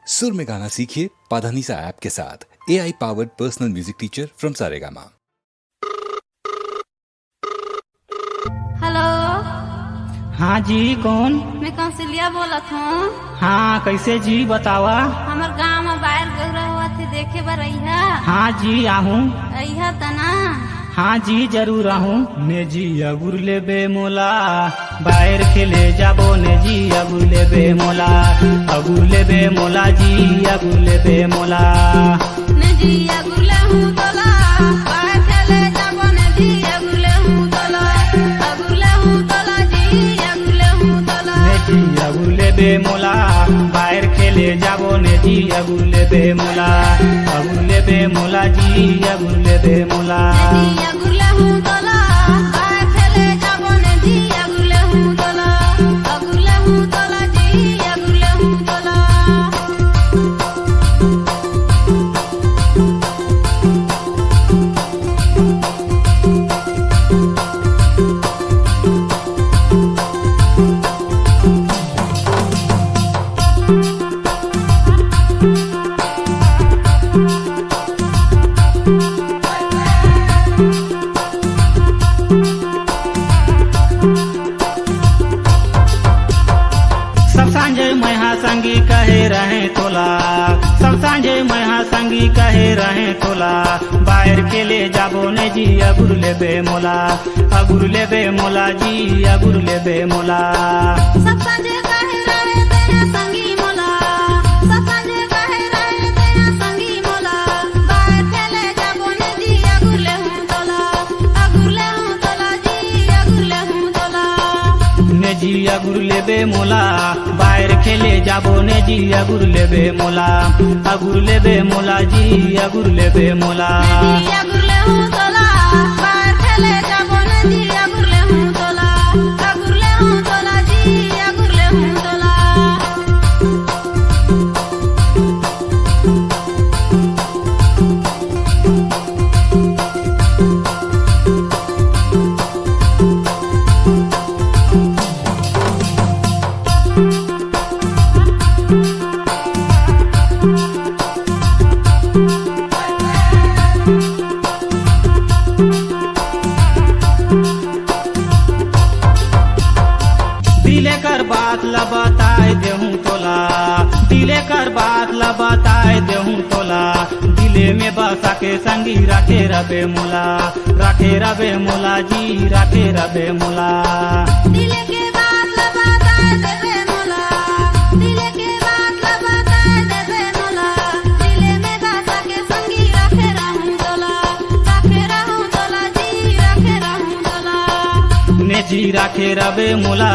सुर में गाना सीखिए पाधानीसा ऐप के साथ। AI powered personal music teacher from Saregama. Hello. हाँ जी, कौन? मैं कौशल्या बोलत हूँ। हाँ, कैसे जी, बतावा। हमार गाँव में बाहर गौरा हुआ थे, देखे बर अइहा। हाँ जी, आहूँ। अइहा तना। हाँ जी, जरूर आहूँ। ने जी अगुर ले बे मोला, बाहर खेले जाबो ने जी अगुर ले बे मोला, अगुर ले बे मोला जी, अगुर ले बे मोला। ने जी अगुर ले हूँ तोला, बाहर खेले जाबो ने जी अगुर ले हूँ तोला, अगुर ले हूँ तोला जी, अगुर ले हूँ तोला। ने जी अगुर ले बे मोला, बाहर खेले जाबो ने जी अगुर ले बे मोला, अगुर ले बे मोला जी, अगुर ले बे मोला। अगुर ले हूँ तोला, बाहर खेले जाबो ने जी अगुर ले हूँ तोला, अगुर ले हूँ तोला जी, अगुर ले हूँ तोला। सब सांझे मैहा संगी कहे रहे तोला, सब सांझे मैहा संगी कहे रहे तोला, बाहर के ले जाबो ने जी अगुर ले बे मोला, अगुर ले बे मोला जी, अगुर ले बे मोला। सब सांझे कहे रहे तेरा संगी मोला, सब सांझे कहे रहे तेरा संगी मोला, बाहर खेले जाबो ने जी अगुर ले हूँ तोला, अगुर ले हूँ तोला जी, अगुर ले हूँ तोला। ने जी अगुर ले बे मोला, बाहर खेले जाबो ने जी अगुर ले बे मोला, अगुर ले बे मोला जी, अगुर ले बे मोला। जी अगुर ले हूँ तोला, बाहर खेले जाबो ने जी अगुर ले हूँ तोला, अगुर ले हूँ तोला जी, अगुर ले हूँ तोला। दिले कर बात ला बताए देहूँ तोला, दिले कर बात ला बताए देहूँ तोला, दिले में बसा के संगी राखे रबे मोला, राखे रबे मोला जी, राखे रबे मोला। दिले के बात ला बताए देबे मोला, दिले के बात ला बताए देबे मोला, दिले में बसा के संगी राखे रहूँ तोला, राखे रहूँ तोला जी, राखे रहूँ तोला। ने जी राखे रबे मोला,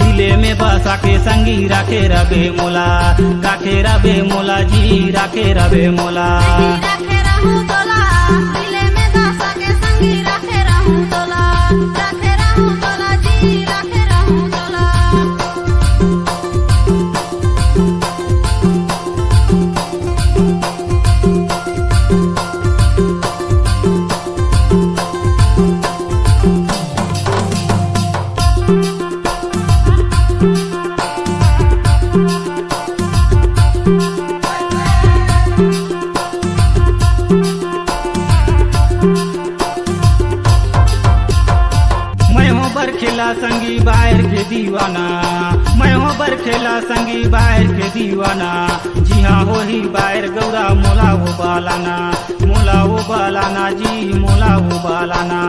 दिले में बसा के संगी राखे रबे मोला, राखे रबे मोला जी, राखे रबे मोला। राखे रहूँ तोला, दिले में बसा के संगी राखे रहूँ तोला, राखे रहूँ तोला जी, राखे रहूँ तोला। मैं हो बर खेला संगी बाहर के दीवाना, मैं हो बर खेला संगी बाहर के दीवाना, जी हाँ हो ही बाहर गौरा मोला वो बालाना, मोला वो बालाना जी, मोला वो बालाना।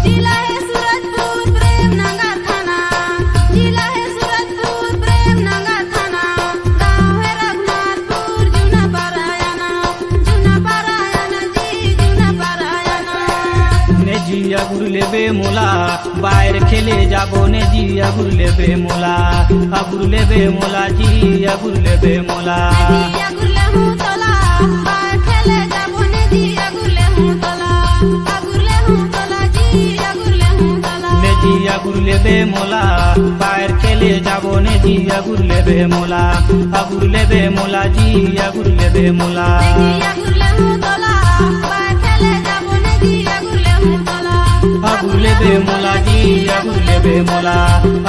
जिला है सूरजपुर प्रेम नगर थाना, जिला है सूरजपुर प्रेम नगर थाना, गाँव है रघुनाथपुर जूना पारायणा, जूना पारायणा जी, जूना पारायणा। ने जी अगुर ले बे मोला, बाहर खेले जाबो ने जी अगुर ले बे मोला, अगुर ले बे मोला जी, अगुर ले बे मोला। जी अगुर ले हूँ तोला, बाहर खेले जाबो ने जी अगुर ले हूँ तोला, अगुर ले हूँ तोला जी, अगुर ले हूँ तोला। ने जी अगुर ले बे मोला, बाहर खेले जाबो ने जी अगुर ले बे मोला, अगुर ले बे मोला जी, अगुर ले बे मोला। जी अगुर ले हूँ तोला, बाहर खेले जाबो ने जी अगुर ले हूँ तोला, अगुर ले बे मोला जी, अगुर ले बे मोला,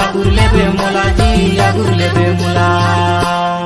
अगुर ले बे मोला जी, अगुर ले बे मोला।